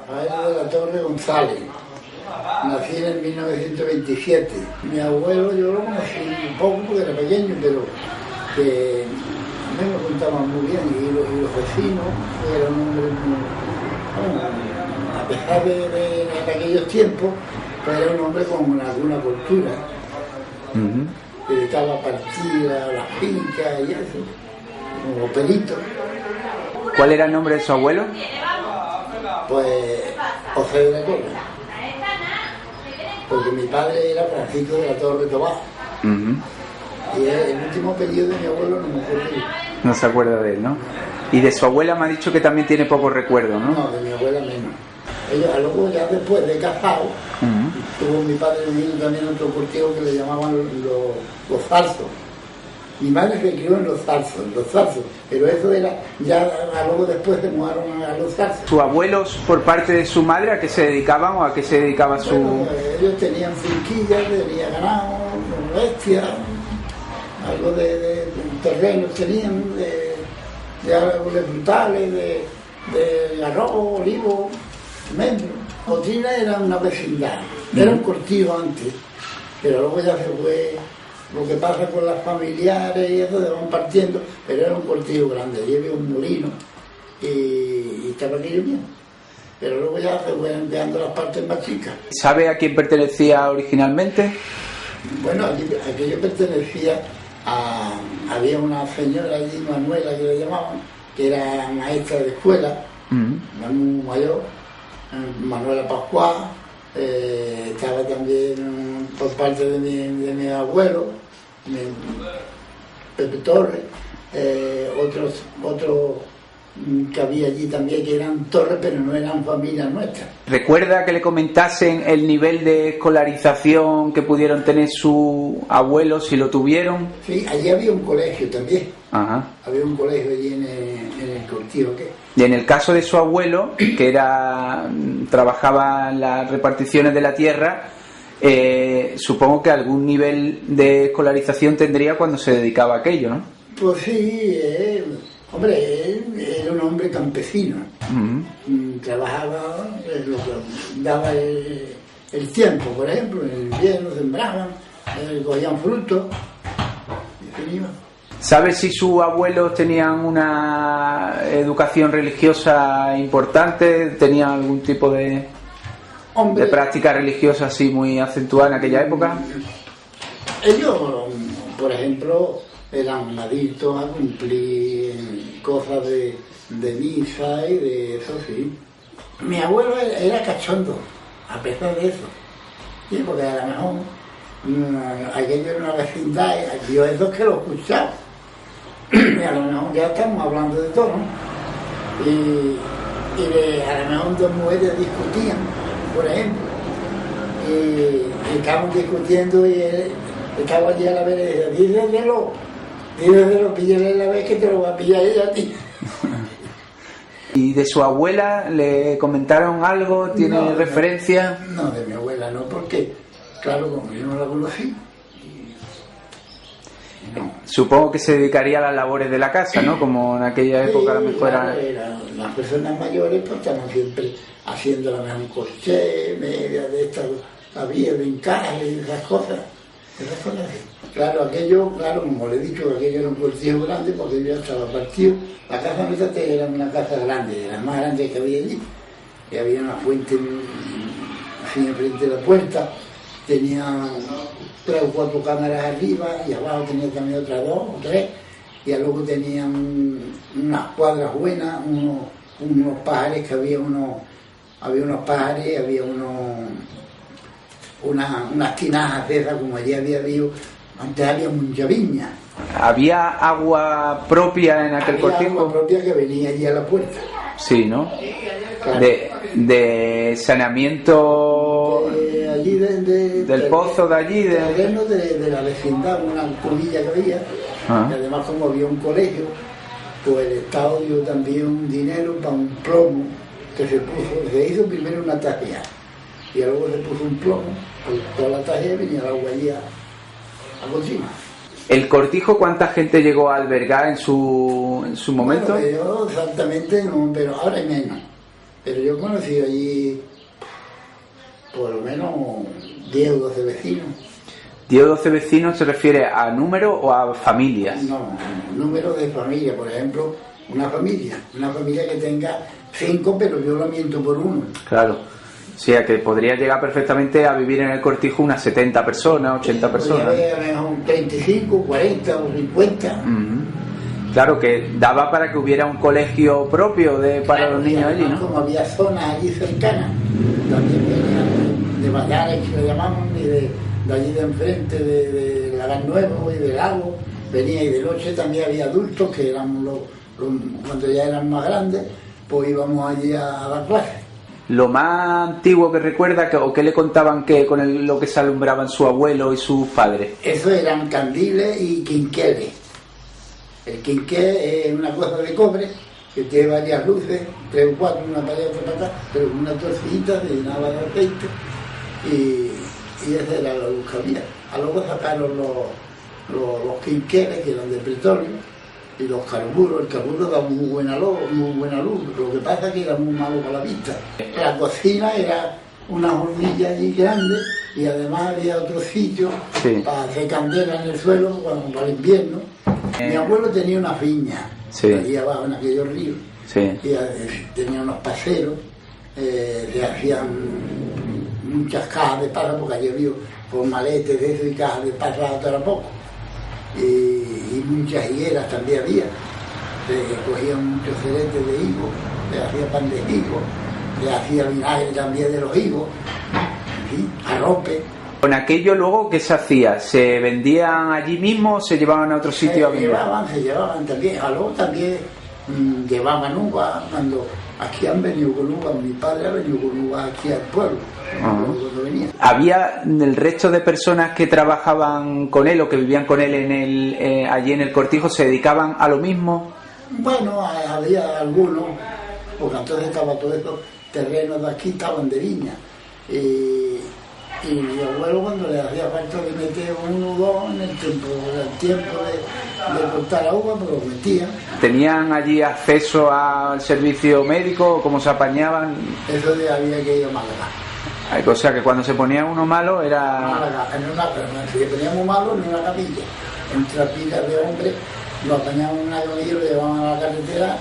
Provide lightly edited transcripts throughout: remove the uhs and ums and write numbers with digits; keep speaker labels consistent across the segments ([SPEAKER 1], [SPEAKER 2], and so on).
[SPEAKER 1] Rafael de la Torre González. Nací en el 1927. Mi abuelo yo lo conocí un poco porque era pequeño, pero que a mí me contaban muy bien. Y los vecinos, era un hombre muy, bueno, a pesar de aquellos tiempos, pues era un hombre con alguna cultura. Dedicaba a partir a las fincas y eso, como pelito.
[SPEAKER 2] ¿Cuál era el nombre de su abuelo?
[SPEAKER 1] Pues José de la Torre. Porque mi padre era Francisco de la Torre Tomás. Y el último apellido de mi abuelo no me acuerdo.
[SPEAKER 2] No se acuerda de él, ¿no? Y de su abuela me ha dicho que también tiene pocos recuerdos, ¿no?
[SPEAKER 1] No, de mi abuela menos. Ella, luego ya después de casado, tuvo mi padre también otro cultivo que le llamaban los zarzos. Mi madre se crió en los zarzos, pero eso era, ya luego después se mudaron a los zarzos.
[SPEAKER 2] ¿Sus abuelos, por parte de su madre, a qué se dedicaban o a qué se dedicaba su...?
[SPEAKER 1] Bueno, ellos tenían finquillas, tenían ganado, bestias, algo de terrenos tenían, de árboles frutales, de arroz, olivo, almendro. Cotrina era una vecindad, era un cortijo antes, pero luego ya se fue. Lo que pasa con las familiares y eso, se van partiendo, pero era un cortijo grande, allí había un molino y estaba aquello bien. Pero luego ya se fueron quedando las partes más chicas.
[SPEAKER 2] ¿Sabe a quién pertenecía originalmente?
[SPEAKER 1] Bueno, aquello pertenecía a... Había una señora allí, Manuela, que le llamaban, que era maestra de escuela, Manu Mayor, Manuela Pascual, estaba también por parte de mi abuelo, Pepe Torres, otros que había allí también que eran Torres, pero no eran familias nuestras.
[SPEAKER 2] ¿Recuerda que le comentasen el nivel de escolarización que pudieron tener sus abuelos, si lo tuvieron?
[SPEAKER 1] Sí, allí había un colegio también.
[SPEAKER 2] Ajá.
[SPEAKER 1] Había un colegio allí en el cortijo. ¿Qué?
[SPEAKER 2] Y en el caso de su abuelo, que trabajaba en las reparticiones de la tierra, supongo que algún nivel de escolarización tendría cuando se dedicaba a aquello, ¿no?
[SPEAKER 1] Pues sí, hombre, él era un hombre campesino. Trabajaba, lo que daba el tiempo, por ejemplo, en el invierno sembraban, cogían frutos y se iban.
[SPEAKER 2] ¿Sabe si sus abuelos tenían una educación religiosa importante? ¿Tenían algún tipo de práctica religiosa así muy acentuada en aquella época?
[SPEAKER 1] Ellos, por ejemplo, eran adictos a cumplir cosas de misa y de eso, sí. Mi abuelo era cachondo, a pesar de eso. Sí, porque a lo mejor aquello era una vecindad, yo eso que lo escuchaba. Y a lo mejor ya estamos hablando de todo, ¿no? Y a lo mejor dos mujeres discutían, por ejemplo, y estaban discutiendo y él estaba allí a la vez y decía, díselo, píllale la vez que te lo va a pillar ella a ti.
[SPEAKER 2] ¿Y de su abuela le comentaron algo? ¿Tiene referencia?
[SPEAKER 1] No, de mi abuela no, porque, claro, como yo no la conocí. No.
[SPEAKER 2] Supongo que se dedicaría a las labores de la casa, ¿no? Como en aquella época a lo mejor
[SPEAKER 1] las personas mayores pues estaban siempre haciendo la mejor corché, media de estas, había brincadas y esas cosas. Claro, como le he dicho, que aquello era un cortijo grande porque yo ya estaba partido. La casa nuestra era una casa grande, de las más grandes que había allí. Y había una fuente así enfrente de la puerta. Tenía 3 o 4 cámaras arriba y abajo tenía también otras 2 o 3. Y luego tenían unas cuadras buenas, unos pajares que había unos pajares, había unas tinajas de esas, como allí había habido, antes había mucha viña.
[SPEAKER 2] ¿Había agua propia en aquel cortijo?
[SPEAKER 1] Había agua propia que venía allí a la puerta.
[SPEAKER 2] Sí, ¿no?
[SPEAKER 1] Claro.
[SPEAKER 2] De saneamiento
[SPEAKER 1] allí
[SPEAKER 2] del pozo de allí,
[SPEAKER 1] de la vecindad, una cubilla que había. Y además, como había un colegio, pues el Estado dio también un dinero para un plomo que se hizo primero una tajea y luego se puso un plomo, pues toda la tajea venía el agua allí a cocina.
[SPEAKER 2] ¿El cortijo cuánta gente llegó a albergar en su momento?
[SPEAKER 1] Bueno, yo exactamente no, pero ahora hay menos. Pero yo he conocido allí por lo menos 10 o 12 vecinos.
[SPEAKER 2] ¿10 o 12 vecinos se refiere a número o a familias?
[SPEAKER 1] No, número de familia, por ejemplo, una familia que tenga 5, pero yo lo miento por 1.
[SPEAKER 2] Claro, o sea que podría llegar perfectamente a vivir en el Cortijo unas 70 personas, 80 personas.
[SPEAKER 1] Podría haber 35, 40 o 50.
[SPEAKER 2] Claro, que daba para que hubiera un colegio propio para los niños allí, ¿no?
[SPEAKER 1] Como había zonas allí cercanas, también venían de Bayares, que lo llamaban, y de allí de enfrente, de Lagar Nuevo y de Lago, venía, y de noche también había adultos que eran cuando ya eran más grandes, pues íbamos allí a dar clases.
[SPEAKER 2] Lo más antiguo que recuerda, o que le contaban que con lo que se alumbraban su abuelo y sus padres.
[SPEAKER 1] Eso eran candiles y quinqueles. El quinqué es una cosa de cobre que tiene varias luces, 3 o 4, una para allá, otra para acá, pero con una torcillita se llenaba de aceite, y esa era la luz que había. A luego sacaron los quinqueles, que eran de petróleo, y los carburos. El carburo da muy buena luz, lo que pasa es que era muy malo para la vista. La cocina era una hornilla allí grande, y además había otro sitio para hacer candela en el suelo para el invierno. Mi abuelo tenía una viña allí abajo en aquellos ríos, y tenía unos paseros, le hacían muchas cajas de parra, porque allí había por maletes de eso y cajas de parra hasta era poco, y muchas higueras también había. Le cogían muchos ceretes de higo, le hacía pan de higo, le hacía vinagre también de los higos, arrope.
[SPEAKER 2] ¿Con aquello luego qué se hacía? ¿Se vendían allí mismo o se llevaban a otro sitio a vender?
[SPEAKER 1] Se llevaban también. A luego también llevaban uvas. Cuando aquí han venido con uvas, mi padre ha venido con uvas aquí al pueblo. Cuando venía.
[SPEAKER 2] ¿Había el resto de personas que trabajaban con él o que vivían con él allí en el Cortijo, se dedicaban a lo mismo?
[SPEAKER 1] Bueno, había algunos, porque entonces estaban todos estos terrenos de aquí, estaban de viña. Y mi abuelo, cuando le hacía falta de meter 1 o 2 en el tiempo de cortar la uva, pues lo metía.
[SPEAKER 2] ¿Tenían allí acceso al servicio médico? ¿Cómo se apañaban?
[SPEAKER 1] Eso había que ir a Málaga.
[SPEAKER 2] O sea que cuando se ponía uno malo era...
[SPEAKER 1] Málaga, si le poníamos malo en una capilla, en trapitas de hombres, lo apañaban en una camilla, lo llevaban a la carretera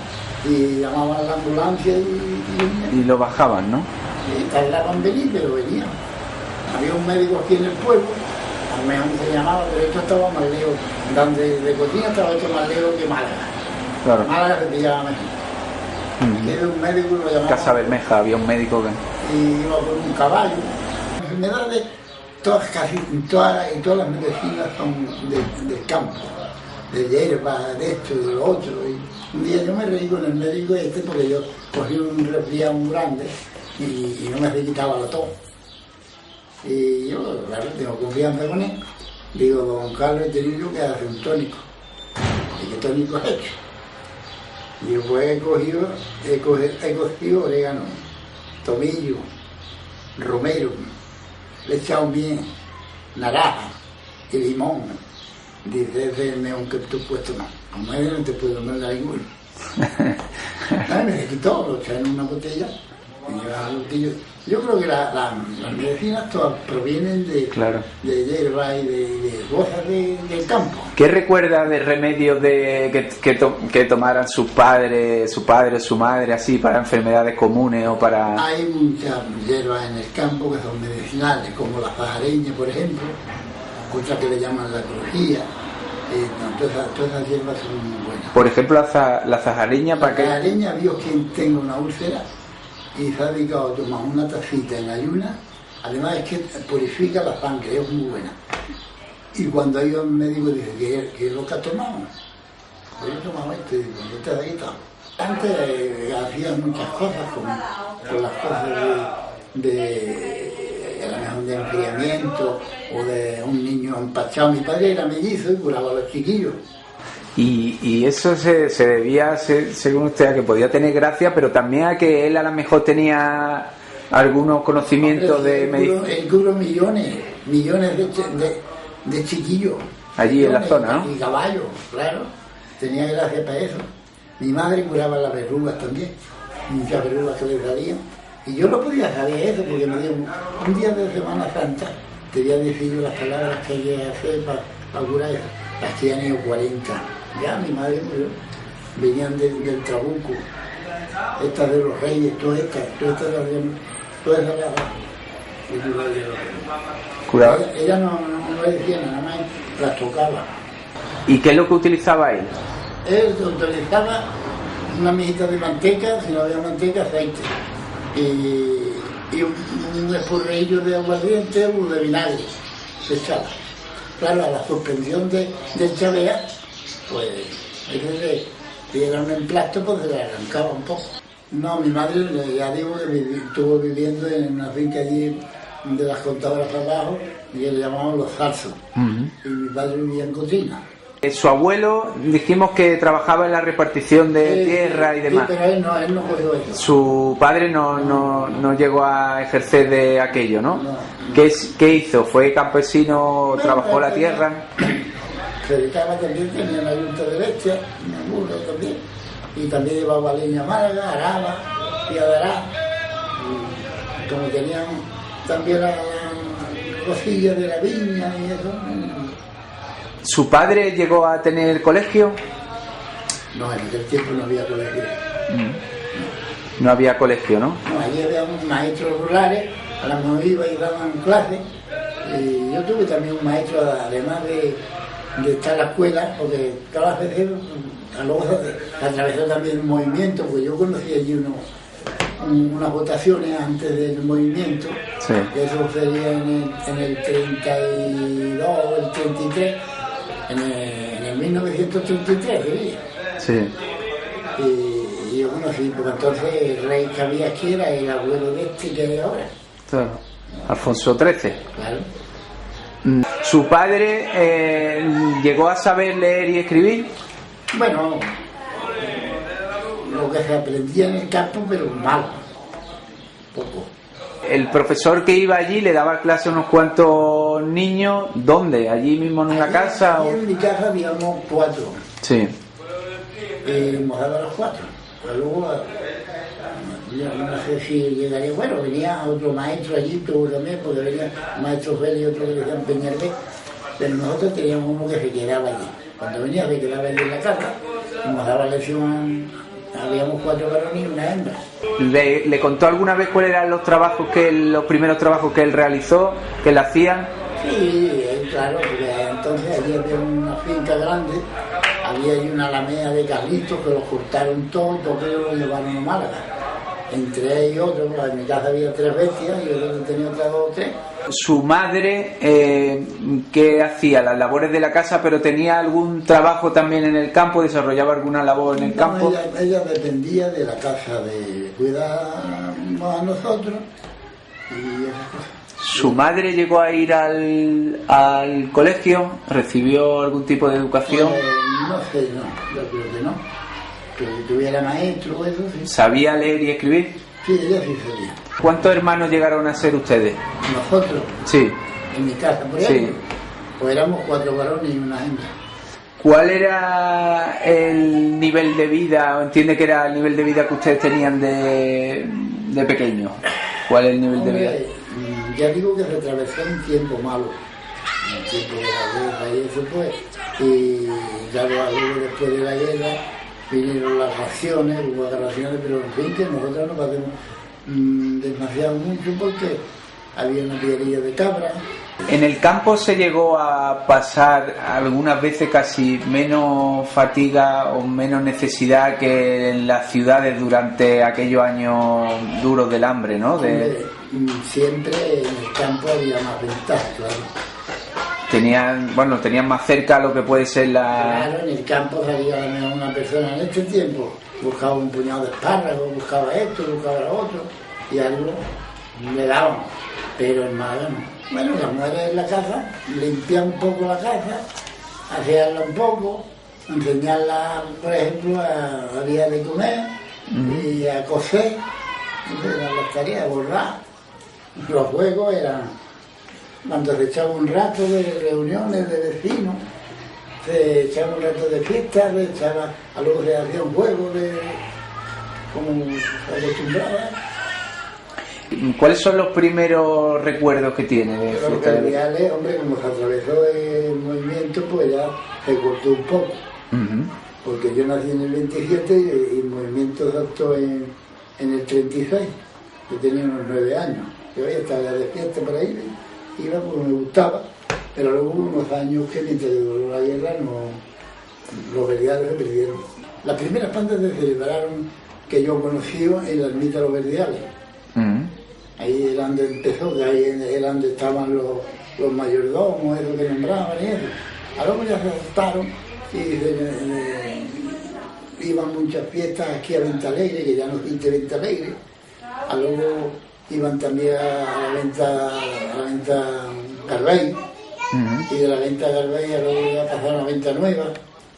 [SPEAKER 1] y llamaban a la ambulancia
[SPEAKER 2] y lo bajaban, ¿no?
[SPEAKER 1] Y tardaban en venir, pero venían. Había un médico aquí en el pueblo, al mejor se llamaba, pero esto estaba más lejos. De Cotina estaba esto más lejos que Málaga.
[SPEAKER 2] Claro.
[SPEAKER 1] Málaga se pillaba mejor. Aquí había un médico que lo llamaba.
[SPEAKER 2] Casa Bermeja había un médico que...
[SPEAKER 1] Y iba con un caballo. Enfermedades, casi todas las medicinas son del campo, de hierba, de esto y de lo otro. Y un día yo me reí con el médico porque yo cogí un resfriado muy grande y no me se quitaba la tos. Y yo, claro, tengo confianza con él. Digo, don Carlos, he tenido que hacer un tónico. ¿Y qué tónico has hecho? Y yo pues he cogido orégano, tomillo, romero, le he echado bien, naranja y limón. Dice, ese es el mejor que tú puedes tomar. Como él no te puedo mandar ninguno. Me quitó, lo eché en una botella. Yo creo que las medicinas todas provienen de hierba y de cosas del campo.
[SPEAKER 2] ¿Qué recuerda de remedios que tomaran su padre, su madre, así, para enfermedades comunes o para...?
[SPEAKER 1] Hay muchas hierbas en el campo que son medicinales, como la pajareña, por ejemplo, otras que le llaman la crujía. Todas esas hierbas son muy buenas.
[SPEAKER 2] Por ejemplo, la zajareña, ¿para qué?
[SPEAKER 1] La zajareña, Dios quien tenga una úlcera y se ha dedicado a tomar una tacita en ayuna, además es que purifica la sangre, es muy buena. Y cuando hay un médico dice, ¿qué es lo que has tomado? Pues yo he tomado esto, y digo, ¿qué te has quitado? Antes hacían muchas cosas con las cosas a lo mejor de enfriamiento o de un niño empachado. Mi padre era mellizo y curaba a los chiquillos.
[SPEAKER 2] Y eso se debía, según usted, a que podía tener gracia, pero también a que él a lo mejor tenía algunos conocimientos de medicina.
[SPEAKER 1] Él curó millones de chiquillos.
[SPEAKER 2] Allí en la zona, ¿no?
[SPEAKER 1] Y caballos, claro. Tenía gracia para eso. Mi madre curaba las verrugas también. muchas verduras que le salían. Y yo no podía saber eso porque me dio un día de Semana Santa, te voy a decir las palabras que hay que hacer para curar eso. Las que ya han ido 40. Ya mi madre murió. Venían del Trabuco, estas de los Reyes, todas estas
[SPEAKER 2] ¿Curaba?
[SPEAKER 1] Ella no le decía nada más, las tocaba.
[SPEAKER 2] ¿Y qué es lo que utilizaba él?
[SPEAKER 1] Él utilizaba una mijita de manteca, si no había manteca, aceite. Y un espurreillo de aguardiente o de vinagre se echaba. Claro, a la suspensión del chavea, pues si era un emplasto, pues se le arrancaba un poco. No, mi madre, ya digo que estuvo viviendo en una finca allí de las contadoras para abajo, y que le llamaban Los Zarzos. Y mi padre vivía en Cocina.
[SPEAKER 2] Su abuelo, dijimos que trabajaba en la repartición de tierra y demás.
[SPEAKER 1] Sí, pero él no cogió eso.
[SPEAKER 2] Su padre no llegó a ejercer de aquello, ¿no?
[SPEAKER 1] No.
[SPEAKER 2] ¿Qué hizo? ¿Fue campesino, bueno, trabajó la tierra?
[SPEAKER 1] Se dedicaba también, tenía una yunta de bestias, una burra también. Y también llevaba leña a Málaga, araba, y adará. Y como tenían también la cosilla de la viña y eso.
[SPEAKER 2] ¿Su padre llegó a tener colegio?
[SPEAKER 1] No, en aquel tiempo no había colegio.
[SPEAKER 2] No había colegio, ¿no?
[SPEAKER 1] No, allí había maestros rurales, a la mejor iba y daban clases. Y yo tuve también un maestro, además de estar en la escuela, porque cada vez luego atravesó también un movimiento, porque yo conocí allí unas votaciones antes del movimiento,
[SPEAKER 2] sí.
[SPEAKER 1] Eso sería en el 32 o el 33, en el 1933 sería.
[SPEAKER 2] Sí.
[SPEAKER 1] Y yo conocí, porque entonces el rey que había aquí era el abuelo de este que hay ahora.
[SPEAKER 2] Claro. Alfonso XIII.
[SPEAKER 1] Claro.
[SPEAKER 2] ¿Su padre llegó a saber leer y escribir?
[SPEAKER 1] Bueno, lo que se aprendía en el campo, pero mal, poco.
[SPEAKER 2] El profesor que iba allí le daba clase a unos cuantos niños. ¿Dónde? ¿Allí mismo en una casa?
[SPEAKER 1] Aquí en mi casa habíamos 4.
[SPEAKER 2] Sí.
[SPEAKER 1] Nos daba los 4. Pero luego, yo no sé si llegaría. Bueno, venía otro maestro allí, pero también, porque venía maestro Félix y otro que decían Peñalbé. Pero nosotros teníamos uno que se quedaba allí. Cuando venía se quedaba allí en la casa y nos daba lección. Habíamos 4 varones y una hembra.
[SPEAKER 2] ¿Le contó alguna vez cuáles eran los primeros trabajos que él realizó, que él hacía?
[SPEAKER 1] Sí, claro, porque entonces allí había una finca grande, había ahí una alameda de Carlitos que los cortaron todos, porque ellos lo llevaron a Málaga. Entre ellos, en mi casa había 3 bestias y yo tenía otras 2 o 3.
[SPEAKER 2] Su madre, ¿qué hacía? Las labores de la casa, pero tenía algún trabajo también en el campo, desarrollaba alguna labor en el campo.
[SPEAKER 1] Ella dependía de la casa, de cuidarnos a nosotros y esas cosas.
[SPEAKER 2] ¿Su madre llegó a ir al colegio? ¿Recibió algún tipo de educación?
[SPEAKER 1] Pues, no sé, yo creo que no. Que tuviera maestro o eso, sí.
[SPEAKER 2] ¿Sabía leer y escribir?
[SPEAKER 1] Sí, ella sí sabía.
[SPEAKER 2] ¿Cuántos hermanos llegaron a ser ustedes?
[SPEAKER 1] ¿Nosotros?
[SPEAKER 2] Sí.
[SPEAKER 1] En mi casa, por ejemplo. Sí. Pues éramos 4 varones y una hembra.
[SPEAKER 2] ¿Cuál era el nivel de vida, o entiende que era el nivel de vida que ustedes tenían de pequeños? ¿Cuál es el nivel de vida?
[SPEAKER 1] Ya digo que se atravesó un tiempo malo, un tiempo de la guerra y eso pues, y claro, luego después de la guerra vinieron las raciones, hubo raciones, pero en fin, que nosotros no pasamos demasiado mucho porque había una piedrilla de cabra.
[SPEAKER 2] ¿En el campo se llegó a pasar algunas veces casi menos fatiga o menos necesidad que en las ciudades durante aquellos años duros del hambre, ¿no?
[SPEAKER 1] Siempre en el campo había más ventaja, claro.
[SPEAKER 2] Tenían más cerca lo que puede ser la...
[SPEAKER 1] Claro, en el campo salía a lo mejor una persona en este tiempo, buscaba un puñado de espárragos, buscaba esto, buscaba lo otro, y algo le daban, pero en Málaga no. Bueno, las mujeres en la casa, limpiar un poco la casa, asearla un poco, enseñarla, por ejemplo, a día de comer y a coser, eran las tareas, a bordar. Los juegos eran cuando se echaba un rato de reuniones de vecinos, se echaba un rato de fiesta, a luego se hacía un juego como se acostumbraba.
[SPEAKER 2] ¿Cuáles son los primeros recuerdos que tiene de
[SPEAKER 1] Los
[SPEAKER 2] fiesta de
[SPEAKER 1] Verdiales, hombre, como se atravesó el movimiento, pues ya se cortó un poco. Porque yo nací en el 27 y el movimiento se actuó en el 36. Yo tenía unos 9 años. Yo ya estaba de fiesta por ahí, iba porque me gustaba, pero luego hubo unos años que mientras duró la guerra los Verdiales se perdieron. Las primeras bandas se celebraron que yo conocí en la ermita de los Verdiales. Ahí era donde empezó, que ahí era donde estaban los mayordomos, esos que nombraban y eso. A luego ya se adaptaron y iban muchas fiestas aquí a Ventalegre, que ya no existe Ventalegre. A luego iban también a la venta Garbey, y de la venta Garbey a luego ya pasaron a la venta Nueva.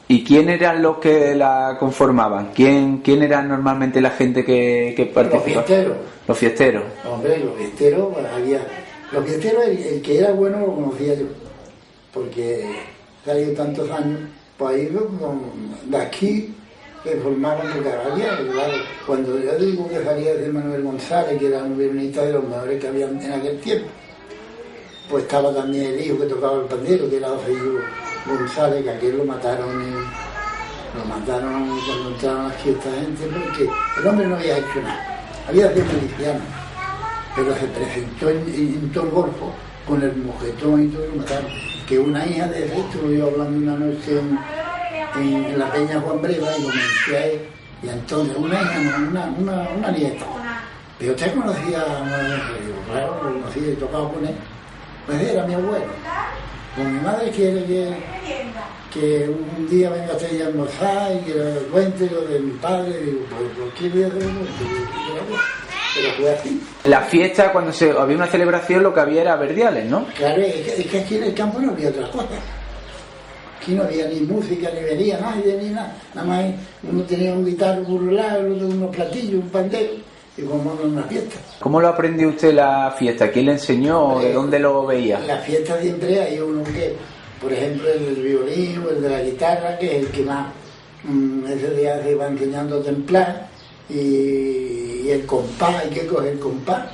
[SPEAKER 2] ¿Y quién eran los que la conformaban? ¿Quién eran normalmente la gente que participaba?
[SPEAKER 1] Los fiesteros.
[SPEAKER 2] Los fiesteros.
[SPEAKER 1] Hombre, los fiesteros, pues, los fiesteros, el que era bueno lo conocía yo, porque salí tantos años, pues ahí de aquí se formaban, porque había, claro, cuando yo digo que salía de Manuel González, que era un violinista de los mejores que había en aquel tiempo, pues estaba también el hijo que tocaba el pandero, que era José González, que aquel lo mataron cuando entraron aquí esta gente, porque el hombre no había hecho nada. Había sido miliciano, pero se presentó en todo el Golfo con el mojetón y todo, y lo mataron. Que una hija de ese estuve yo hablando una noche en la Peña Juan Breva y comencé a él, y entonces una hija, una nieta. Pero usted conocía a digo, claro, lo conocía y tocaba con él. Pues era mi abuelo. Con mi madre quiere que un día venga a hacer a almorzar y que le cuente lo de mi padre. Digo, pues ¿por qué voy a hacer eso? Pero fue así.
[SPEAKER 2] La fiesta, cuando había una celebración, lo que había era Verdiales, ¿no?
[SPEAKER 1] Claro, es que aquí en el campo no había otra cosa. Aquí no había ni música, ni venía nadie, ni nada. Nada más uno tenía un guitarro burlado, el otro unos platillos, un pandero, y formamos una fiesta.
[SPEAKER 2] ¿Cómo lo aprendió usted la fiesta? ¿Quién le enseñó o de dónde lo veía?
[SPEAKER 1] La fiesta siempre hay uno que, por ejemplo, el del violín o el de la guitarra, que es el que más ese día se va enseñando a templar, y el compás, hay que coger compás.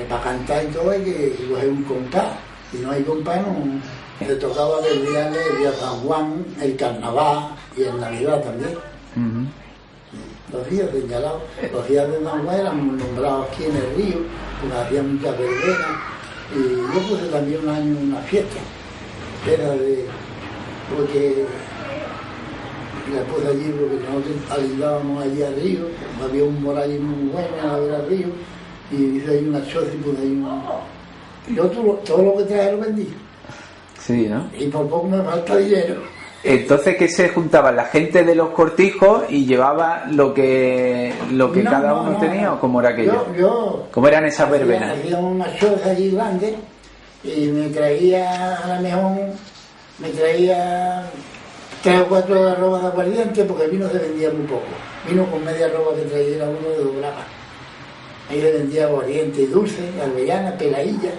[SPEAKER 1] Para cantar y todo hay que coger un compás. Si no hay compás, no. Se tocaba Verdiales, el día San Juan, el Carnaval y el Navidad también. Los días señalados, los días de San Juan eran nombrados aquí en el río, porque hacía muchas verbenas. Y yo puse también un año una fiesta, que era porque la puse allí porque nosotros alindábamos allí al río, había un moro allí muy bueno a ver al río, y hice ahí una choza y puse ahí yo todo lo que traje lo vendí.
[SPEAKER 2] Sí, ¿no?
[SPEAKER 1] Y por poco me falta dinero.
[SPEAKER 2] Entonces, ¿qué se juntaban? ¿La gente de los cortijos y llevaba lo que cada uno tenía o cómo era aquello? ¿Cómo eran esas verbenas?
[SPEAKER 1] Hacía una choza allí grande y me traía, a lo mejor, me traía 3 o 4 arrobas de aguardiente, porque el vino se vendía muy poco. Vino con media arroba que traía uno de doblaba. Ahí se vendía aguardiente y dulce, albellana, peladilla.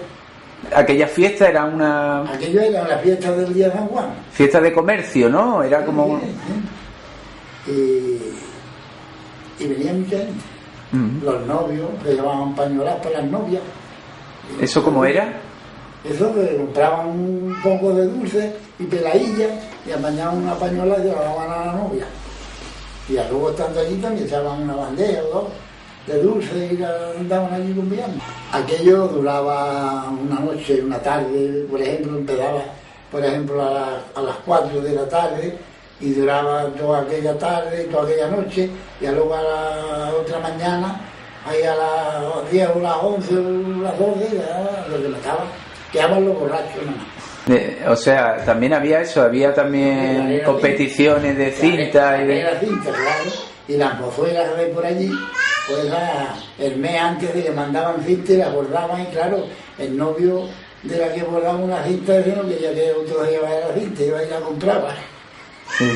[SPEAKER 2] Aquella fiesta era una...
[SPEAKER 1] Aquello era la fiesta del día de San Juan.
[SPEAKER 2] Fiesta de comercio, ¿no? Era como...
[SPEAKER 1] Y venía mucha gente. Los novios se llevaban pañolas para las novias.
[SPEAKER 2] ¿Eso cómo era?
[SPEAKER 1] Eso que compraban un poco de dulce y peladilla y apañaban una pañola y se la daban a la novia. Y luego estando allí también se daban una bandeja o dos de dulce y la andaban allí conviando. Aquello duraba una noche, una tarde, por ejemplo, empezaba a las 4 de la tarde y duraba toda aquella tarde, toda aquella noche, y luego a la otra mañana, ahí a las 10 o las 11 o las 12, ya lo que me quedaban los borrachos nomás.
[SPEAKER 2] O sea, también había eso, había también competiciones de cinta y de...
[SPEAKER 1] Era cinta, claro, y las mozuelas que hay por allí, pues el mes antes de que mandaban cinta y las bordaban, y claro, el novio de la que bordaba una cinta decía no quería que otro llevara la cinta, iba y la compraba.
[SPEAKER 2] Sí.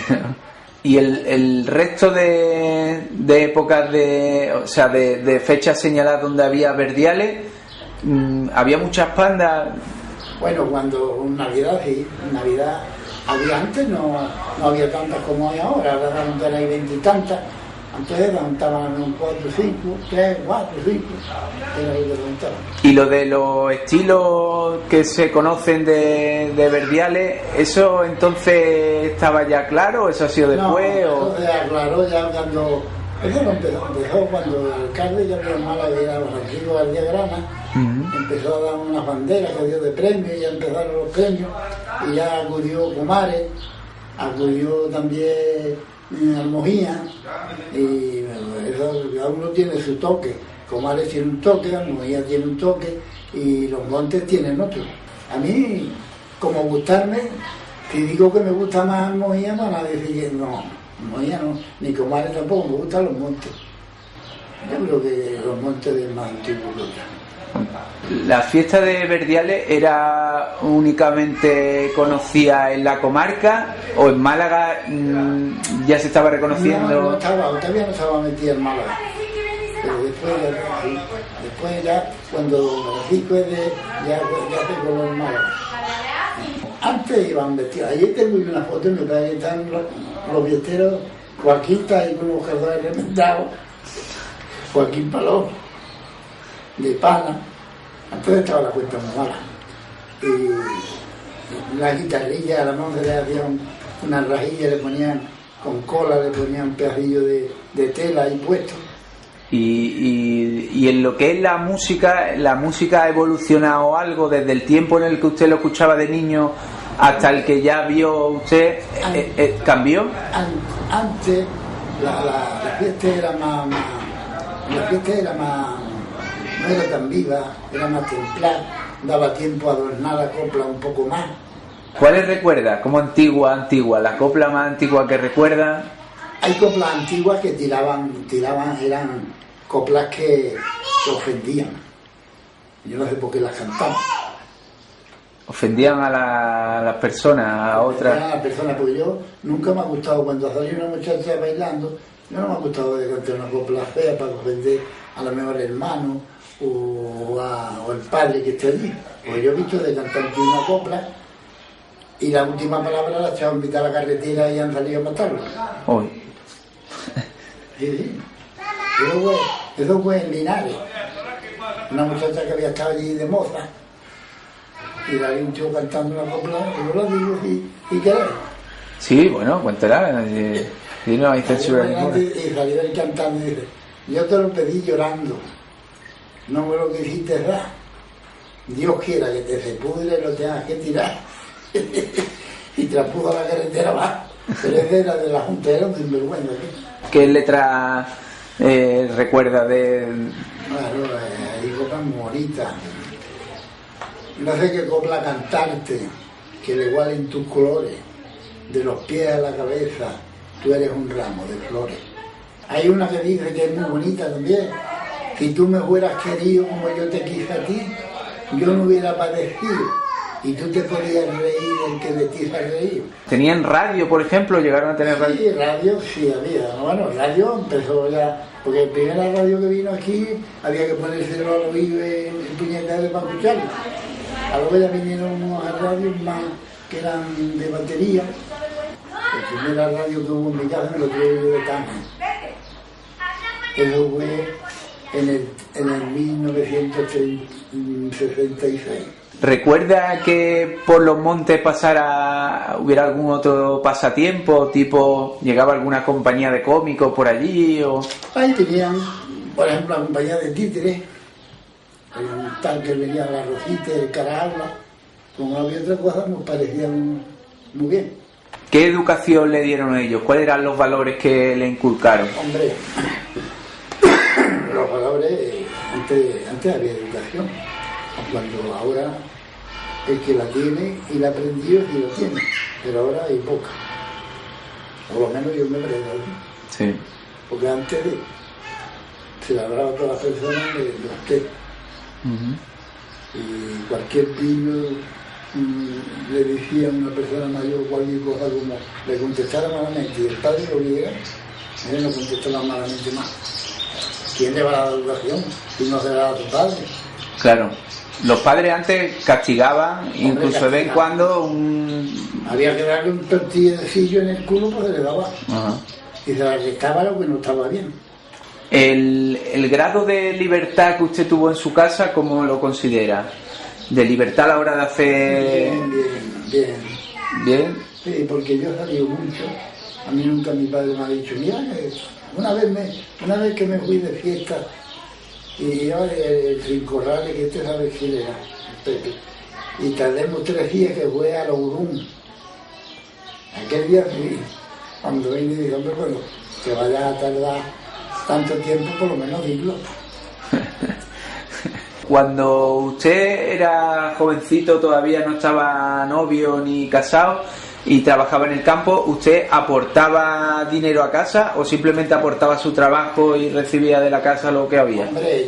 [SPEAKER 2] Y el resto de épocas de fechas señaladas donde había verdiales, había muchas pandas.
[SPEAKER 1] Bueno, cuando Navidad sí, Navidad había antes, no había tantas como hay ahora, ahora hay 20 y tantas, Antes estaban 4, 5, 3, 4, 5, era lo que preguntaban.
[SPEAKER 2] Y lo de los estilos que se conocen de Verdiales, ¿eso entonces estaba ya claro? ¿Eso ha sido después?
[SPEAKER 1] No, eso se aclaró ya cuando... Eso no empezó cuando el alcalde ya vio Málaga, era Francisco García Grana, empezó a dar unas banderas que dio de premios, ya empezaron los premios, y ya acudió Comares, acudió también Almojía, y bueno, eso, cada uno tiene su toque. Comares tiene un toque, Almojía tiene un toque, y los Montes tienen otro. A mí, como gustarme, si digo que me gusta más Almojía, no van a decir que no. Almojía no, ni Comares tampoco, me gustan los Montes. Yo creo que los Montes es más antiguo que otros.
[SPEAKER 2] ¿La fiesta de Verdiales era únicamente conocida en la comarca o en Málaga ya se estaba reconociendo?
[SPEAKER 1] No, todavía no estaba metida en Málaga. Pero después ya cuando Francisco ya se coló en Málaga. Antes iban vestidos. Ayer tengo una foto, me parece que están los fiesteros, Joaquín está ahí con los cardones rementados, Joaquín Paló, de pana. Antes estaba la cuenta muy mala. Y la guitarrilla a la mano se le hacían una rajilla, le ponían con cola, le ponían un pedacillo de tela ahí puesto.
[SPEAKER 2] Y en lo que es la música ha evolucionado algo desde el tiempo en el que usted lo escuchaba de niño hasta el que ya vio usted, ¿cambió?
[SPEAKER 1] Antes la fiesta era más, no era tan viva, era más templada, daba tiempo a adornar la copla un poco más.
[SPEAKER 2] ¿Cuáles recuerda? ¿Como antigua? ¿La copla más antigua que recuerda?
[SPEAKER 1] Hay coplas antiguas que tiraban, eran coplas que ofendían. Yo no sé por qué las cantaban.
[SPEAKER 2] ¿Ofendían a las personas, a otras?
[SPEAKER 1] A las personas, porque yo nunca me ha gustado, cuando salía una muchacha bailando, yo no me ha gustado de cantar una copla fea para ofender a lo mejor al hermano o al padre que esté allí. Porque yo he visto de cantar una copla y la última palabra la echaban a mitad a la carretera y han salido a matarlo.
[SPEAKER 2] Hoy.
[SPEAKER 1] Sí. Eso fue en Linares. Una muchacha que había estado allí de moza y la vi un tío cantando una copla, y yo lo digo y querer.
[SPEAKER 2] Sí, bueno, cuéntela. Y no hay censura ninguna.
[SPEAKER 1] Y salió él cantando y dice: yo te lo pedí llorando, no me lo quisiste dar. Dios quiera que te se pudre y lo tengas que tirar. Y te la puso a la carretera abajo. Pero ese era de la Junta, era un sinvergüenza.
[SPEAKER 2] ¿Qué letra recuerda de...?
[SPEAKER 1] Claro, hay coplas muy bonitas. No sé qué copla cantarte, que le igualen tus colores, de los pies a la cabeza, tú eres un ramo de flores. Hay una que dice que es muy bonita también: si tú me hubieras querido como yo te quise a ti, yo no hubiera padecido, y tú te podías reír el que de ti se ha reído.
[SPEAKER 2] ¿Tenían radio, por ejemplo? ¿Llegaron a tener radio?
[SPEAKER 1] Sí, radio sí había. Bueno, radio empezó ya, porque la primera radio que vino aquí había que ponérselo al oído en puñetales para escucharlo. A luego ya vinieron unas radios más que eran de batería. La primera radio que hubo en mi casa me lo tuve yo de Tana. Eso fue en el 1966.
[SPEAKER 2] ¿Recuerda que por los montes hubiera algún otro pasatiempo, tipo llegaba alguna compañía de cómicos por allí? O...
[SPEAKER 1] Ahí tenían, por ejemplo, la compañía de títeres, un tal que venía la Rosita, el Carajabla, como había otra cosa, nos parecían muy bien.
[SPEAKER 2] ¿Qué educación le dieron a ellos? ¿Cuáles eran los valores que le inculcaron?
[SPEAKER 1] Hombre, los valores, antes había educación, cuando ahora el que la tiene y la aprendió y lo tiene, pero ahora hay poca. Por lo menos yo me aprendo así.
[SPEAKER 2] Sí.
[SPEAKER 1] Porque antes se le hablaba a todas las personas de usted. Y cualquier niño le decía a una persona mayor cualquier cosa, como le contestara malamente y el padre lo viera, él no contestaba malamente más. ¿Quién le va a dar la educación si no se la da a tu padre?
[SPEAKER 2] Claro. Los padres antes castigaban, incluso de vez en cuando
[SPEAKER 1] había que darle un tortillecillo en el culo, pues se le daba.
[SPEAKER 2] Ajá.
[SPEAKER 1] y se la restaba lo que no estaba bien.
[SPEAKER 2] El grado de libertad que usted tuvo en su casa, ¿cómo lo considera? ¿De libertad a la hora de hacer...?
[SPEAKER 1] Bien.
[SPEAKER 2] ¿Bien?
[SPEAKER 1] Sí, porque yo he salido mucho. A mí nunca mi padre me ha dicho, mira, una vez que me fui de fiesta, y yo el Trincorrales, que usted sabe quién era, Pepe, y tardemos 3 días que fue a Lourún. Aquel día fui, cuando vine y dije, hombre, bueno, que vaya a tardar tanto tiempo, por lo menos dilo.
[SPEAKER 2] Cuando usted era jovencito, todavía no estaba novio ni casado y trabajaba en el campo, ¿usted aportaba dinero a casa o simplemente aportaba su trabajo y recibía de la casa lo que había?
[SPEAKER 1] Hombre,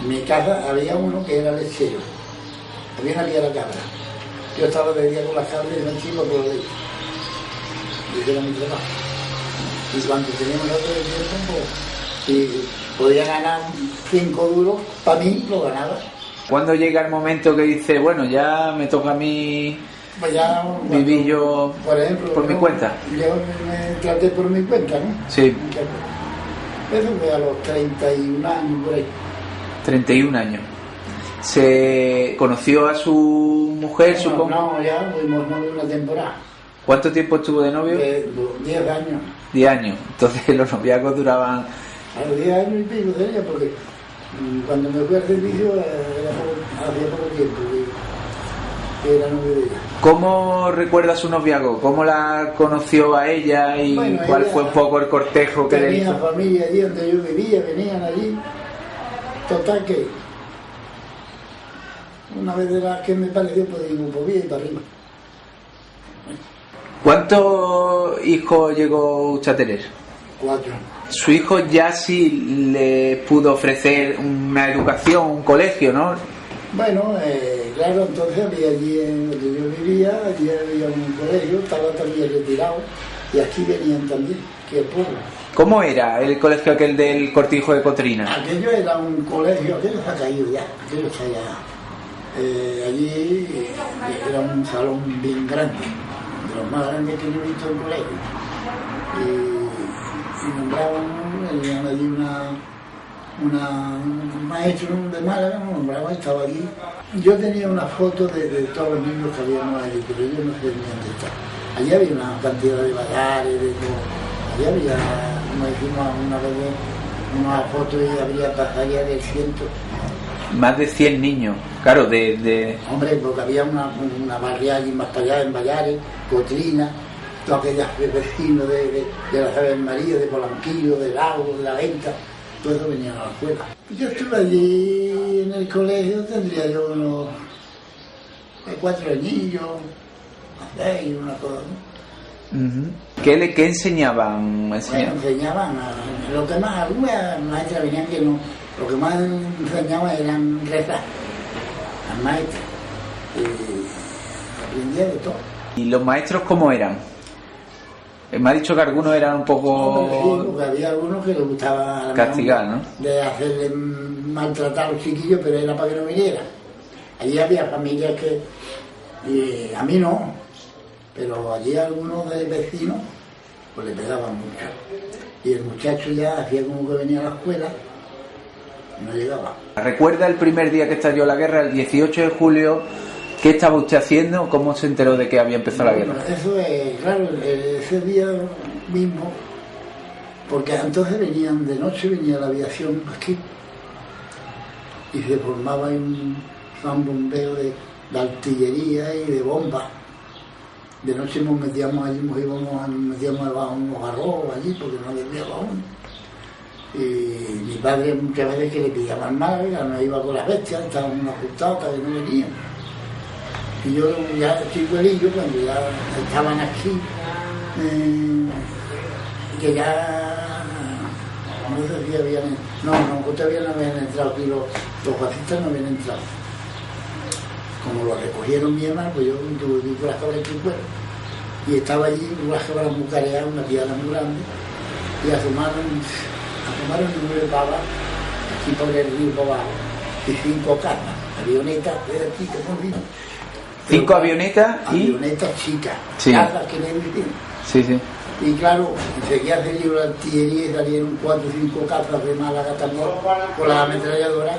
[SPEAKER 1] en mi casa había uno que era lechero, había una que era cabra. Yo estaba de día con las cabras y de noche iba por la leche. Y ese era mi trabajo. Y cuando teníamos otro de tiempo, pues, si podía ganar 5 duros, para mí lo ganaba.
[SPEAKER 2] ¿Cuándo llega el momento que dice, bueno, ya me toca a mí
[SPEAKER 1] pues ya,
[SPEAKER 2] vivir yo,
[SPEAKER 1] por ejemplo,
[SPEAKER 2] por mi cuenta?
[SPEAKER 1] Yo me traté por mi cuenta, ¿no?
[SPEAKER 2] Sí.
[SPEAKER 1] Eso fue a los 31 años, por ahí.
[SPEAKER 2] 31 años. ¿Se conoció a su mujer, supongo?
[SPEAKER 1] No, ya fuimos novios una temporada.
[SPEAKER 2] ¿Cuánto tiempo estuvo de novio?
[SPEAKER 1] 10 años.
[SPEAKER 2] 10 años. Entonces los noviazgos duraban...
[SPEAKER 1] A los 10 años y pico de ella, porque cuando me fui al servicio hacía poco tiempo que era novio de ella.
[SPEAKER 2] ¿Cómo recuerda su noviazgo? ¿Cómo la conoció a ella y bueno, cuál ella fue un poco el cortejo que le hizo?
[SPEAKER 1] Tenía familia allí donde yo vivía, venían allí. Total que una vez de las que me pareció, pues digo, pues bien, para arriba.
[SPEAKER 2] ¿Cuántos hijos llegó usted a tener?
[SPEAKER 1] 4.
[SPEAKER 2] Su hijo ya sí le pudo ofrecer una educación, un colegio, ¿no?
[SPEAKER 1] Bueno, claro, entonces había allí en donde yo vivía, allí había un colegio, estaba también retirado, y aquí venían también, que el pueblo.
[SPEAKER 2] ¿Cómo era el colegio aquel del Cortijo de Cotrina?
[SPEAKER 1] Aquello era un colegio, aquello se ha caído ya, aquello está ya. Allí era un salón bien grande, de los más grandes que yo he visto en el colegio. Y nombraban, tenían allí un maestro de Málaga, nos nombraba, estaba allí. Yo tenía una foto de todos los niños que habíamos allí, pero yo no sé ni dónde está. Allí había una cantidad de bazares, de todo. Allí había, como hicimos una vez, una foto y habría pasaría de 100.
[SPEAKER 2] Más de 100 niños, claro,
[SPEAKER 1] Hombre, porque había una barriada allí más para allá, en Vallares, Cotrina, todos aquellos vecinos de la Ave María, de Polanquillo, de Lago, de la Venta, todo eso venía a la escuela. Yo estuve allí en el colegio, tendría yo unos 4 añillos, 6, una cosa, ¿no?
[SPEAKER 2] Uh-huh. ¿Qué enseñaban?
[SPEAKER 1] Bueno, enseñaban lo que más, algunas maestras venían que no, lo que más enseñaban eran rezar, las maestras, aprendía de todo.
[SPEAKER 2] ¿Y los maestros cómo eran? Me ha dicho que algunos eran un poco...
[SPEAKER 1] Hombre, sí, porque había algunos que les gustaba
[SPEAKER 2] castigar, ¿no?
[SPEAKER 1] De hacerle maltratar a los chiquillos, pero era para que no vinieran. Allí había familias que... Y a mí no, pero allí algunos de vecinos pues le pegaban mucho. Y el muchacho ya hacía como que venía a la escuela y no llegaba.
[SPEAKER 2] ¿Recuerda el primer día que estalló la guerra, el 18 de julio? ¿Qué estaba usted haciendo? ¿Cómo se enteró de que había empezado la guerra?
[SPEAKER 1] Eso es, claro, ese día mismo, porque entonces venían de noche, venía la aviación aquí y se formaba un bombeo de artillería y de bombas. De noche nos metíamos allí, nos metíamos debajo unos arrojos allí porque no había aún. Y mi padre muchas veces que le pillaban mal, no iba con las bestias, estaban ajustados hasta que no venían. Y yo ya chicuelillo, cuando ya estaban aquí, que ya no sé si habían, todavía no habían entrado aquí, los fascistas no habían entrado. Como lo recogieron mi hermano, pues yo tuve que ir con las cabras en Chicuelo, y estaba allí unas cabras muy careadas, una piedra muy grande, y asomaron 9 pavas aquí por el río para abajo, y 5 cargas, avionetas de aquí que hemos visto.
[SPEAKER 2] 5 avionetas y...
[SPEAKER 1] Avionetas chicas,
[SPEAKER 2] sí.
[SPEAKER 1] cargas que le dicen.
[SPEAKER 2] Sí, sí.
[SPEAKER 1] Y claro, enseguida se dio la artillería y salieron 4 o 5 cazas de Málaga también con las ametralladoras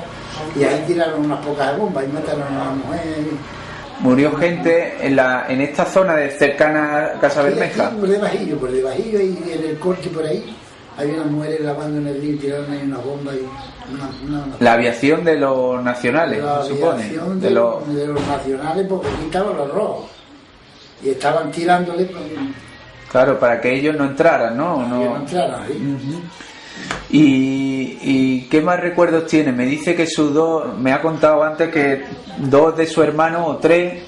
[SPEAKER 1] y ahí tiraron unas pocas bombas y mataron a la mujer.
[SPEAKER 2] ¿Murió gente en esta zona de cercana a Casa Bermeja?
[SPEAKER 1] Sí, por debajillo y en el corte por ahí. Hay unas mujeres lavando en el río y tiraron ahí una bomba y una...
[SPEAKER 2] La aviación de los nacionales, se supone.
[SPEAKER 1] De los nacionales, porque aquí estaban los rojos. Y estaban tirándole...
[SPEAKER 2] Claro, para que ellos no entraran, ¿no?
[SPEAKER 1] Que no entraran, sí.
[SPEAKER 2] Uh-huh. ¿Y qué más recuerdos tiene? Me dice que sus dos... Me ha contado antes que 2 de sus hermanos, o 3,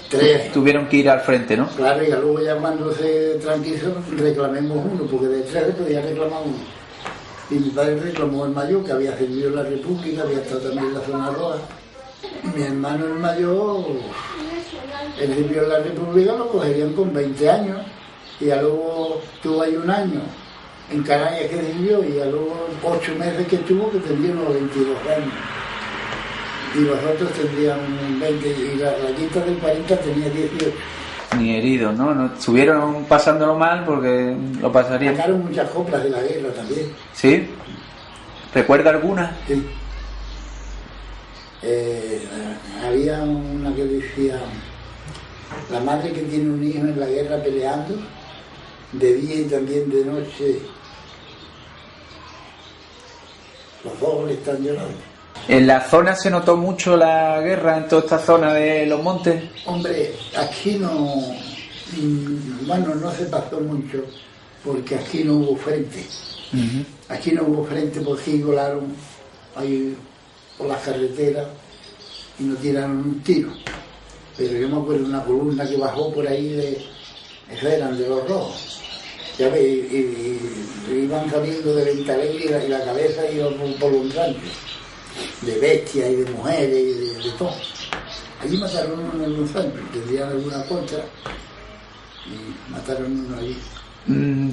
[SPEAKER 2] tuvieron que ir al frente, ¿no?
[SPEAKER 1] Claro, y luego ya cuando se tranquilizó reclamemos uno, porque de 3 se podía reclamar uno. Y mi padre reclamó el mayor, que había servido en la República, había estado también en la zona roja. Y mi hermano el mayor, él sirvió en la República, lo cogerían con 20 años. Y ya luego tuvo ahí 1 año en Canarias que sirvió, y ya luego 8 meses que tuvo, que tendría unos 22 años. Y los otros tendrían 20, y la quinta del 40 tenía 18.
[SPEAKER 2] Ni heridos, ¿no? No estuvieron pasándolo mal porque lo pasarían.
[SPEAKER 1] Sacaron muchas coplas de la guerra también.
[SPEAKER 2] ¿Sí? ¿Recuerda alguna?
[SPEAKER 1] Sí. Había una que decía: la madre que tiene un hijo en la guerra peleando, de día y también de noche, los dos le están llorando.
[SPEAKER 2] ¿En la zona se notó mucho la guerra, en toda esta zona de los montes?
[SPEAKER 1] Hombre, aquí no... Bueno, no se pasó mucho, porque aquí no hubo frente.
[SPEAKER 2] Uh-huh.
[SPEAKER 1] Aquí no hubo frente porque aquí volaron ahí por las carreteras y no tiraron un tiro. Pero yo me acuerdo de una columna que bajó por ahí, esos eran de los rojos. Ya ves, y iban saliendo de Ventalegre y la cabeza iba por los ranchos, de bestias y de mujeres y de todo. Allí mataron uno en los años, tendrían alguna contra y mataron uno allí.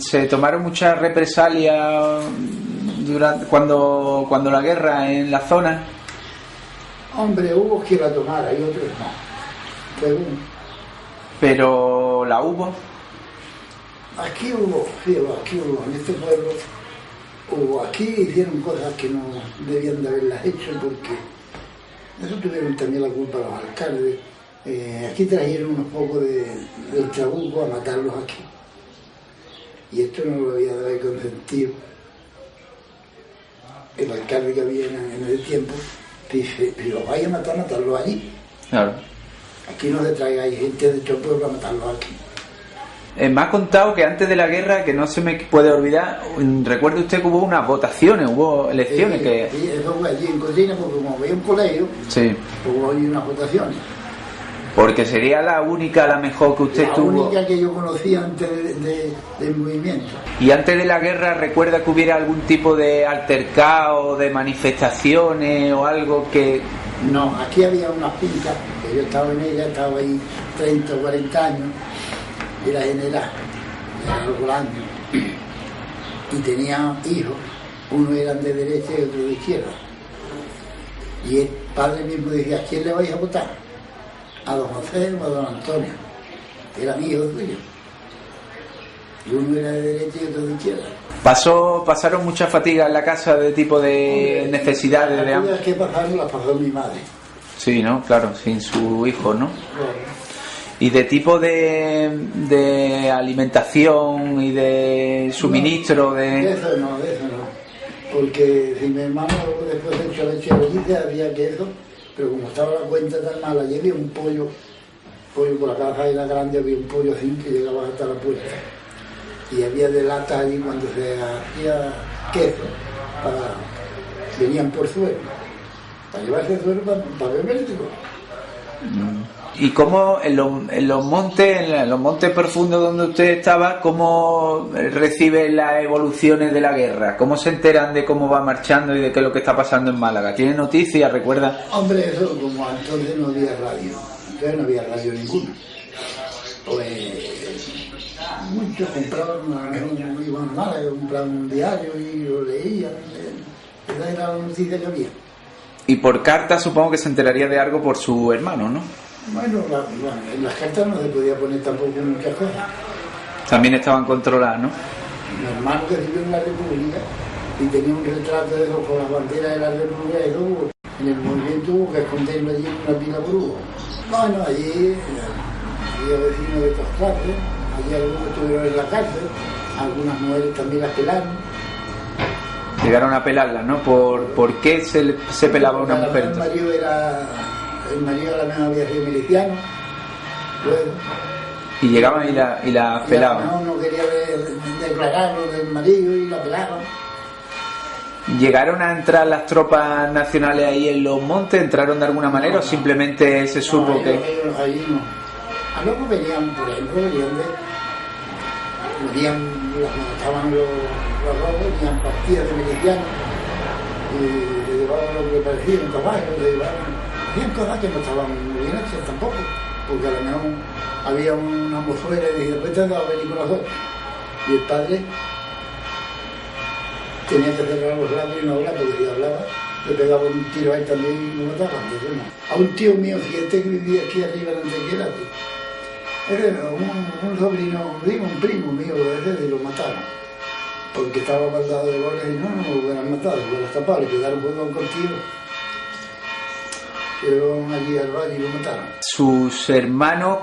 [SPEAKER 2] ¿Se tomaron muchas represalias cuando la guerra en la zona?
[SPEAKER 1] Hombre, hubo quien la tomara y otros no, según.
[SPEAKER 2] ¿Pero la hubo?
[SPEAKER 1] Aquí hubo, sí, aquí hubo, en este pueblo hubo. Aquí hicieron cosas que no debían de haberlas hecho, porque eso tuvieron también la culpa los alcaldes. Aquí trajeron unos pocos del Trabuco a matarlos aquí. Y esto no lo había de haber consentido. El alcalde que había en el tiempo dice: si los vais a matar, matarlos allí.
[SPEAKER 2] Claro.
[SPEAKER 1] Aquí no se traigáis gente de otro pueblo a matarlos aquí.
[SPEAKER 2] Me ha contado que antes de la guerra, que no se me puede olvidar, recuerde usted que hubo unas votaciones, hubo elecciones.
[SPEAKER 1] Sí, eso fue allí en Cocina, porque como había un colegio,
[SPEAKER 2] sí,
[SPEAKER 1] hubo allí unas votaciones.
[SPEAKER 2] Porque sería la única, la mejor que usted tuvo.
[SPEAKER 1] La única que yo conocía antes del movimiento.
[SPEAKER 2] ¿Y antes de la guerra recuerda que hubiera algún tipo de altercado, de manifestaciones o algo que...?
[SPEAKER 1] No, aquí había unas fincas, que yo estaba en ella, estaba ahí 30 o 40 años, era general, era los años, y tenía hijos, unos eran de derecha y otros de izquierda. Y el padre mismo decía: ¿a quién le vais a votar? ¿A don José o a don Antonio? Eran hijos suyos. Y uno era de derecha y otro de izquierda.
[SPEAKER 2] ¿Pasaron muchas fatigas en la casa de tipo de necesidades?
[SPEAKER 1] Las fatigas que pasaron las pasó mi madre.
[SPEAKER 2] Sí, ¿no? Claro, sin su hijo, ¿no?
[SPEAKER 1] Claro.
[SPEAKER 2] ¿Y de tipo de alimentación y de suministro?
[SPEAKER 1] De eso no. Porque si mi hermano después de hecho leche de había queso, pero como estaba la cuenta tan mala, allí había un pollo por la casa de la grande, había un pollo así que llegaba hasta la puerta. Y había de lata allí cuando se hacía queso, venían por suelo, para llevarse suelo para beber.
[SPEAKER 2] ¿Y cómo en los montes profundos donde usted estaba, cómo recibe las evoluciones de la guerra? ¿Cómo se enteran de cómo va marchando y de qué es lo que está pasando en Málaga? ¿Tiene noticias? ¿Recuerda?
[SPEAKER 1] Hombre, eso como entonces no había radio. Entonces no había radio ninguna. Pues muchos compraban, iban a Málaga, compraban un diario y lo leían. Esa era la noticia que había.
[SPEAKER 2] Y por carta supongo que se enteraría de algo por su hermano, ¿no?
[SPEAKER 1] Bueno, en las cartas no se podía poner tampoco muchas cosas.
[SPEAKER 2] También estaban controladas, ¿no?
[SPEAKER 1] mi hermano que vivió en la República y tenía un retrato de eso con las banderas de la República y todo, en el movimiento hubo que esconderlo allí en una pila por uno. Bueno, allí había vecinos de todas clases, allí algunos estuvieron en la cárcel, algunas mujeres también las pelaron.
[SPEAKER 2] Llegaron a pelarlas, ¿no? ¿Por qué se pelaba una mujer?
[SPEAKER 1] El marido a la mejor había sido miliciano, luego.
[SPEAKER 2] Y llegaban y la pelaban.
[SPEAKER 1] No quería declararlo del marido y la pelaban.
[SPEAKER 2] ¿Llegaron a entrar las tropas nacionales ahí en los montes? ¿Entraron de alguna manera o simplemente se supo que...?
[SPEAKER 1] Ahí no. A luego venían, por ejemplo, estaban los robos, venían partidas de milicianos y le llevaban lo que parecía un caballo, le llevaban cosas que no estaban muy bien hechas tampoco, porque a lo mejor había una mozuela y después te han dado a venir con nosotros. Y el padre tenía que cerrar los labios y no hablar, porque si hablaba, le pegaba un tiro a él también y lo mataban. A un tío mío, fíjate que vivía aquí arriba en Antequera, era un sobrino, digo, un primo mío, y lo mataron. Porque estaba baldado de goles y no lo hubieran matado, lo hubieran tapado, le pegaron fuego a un cortillo. Llegaron allí al valle y lo mataron.
[SPEAKER 2] Sus hermanos,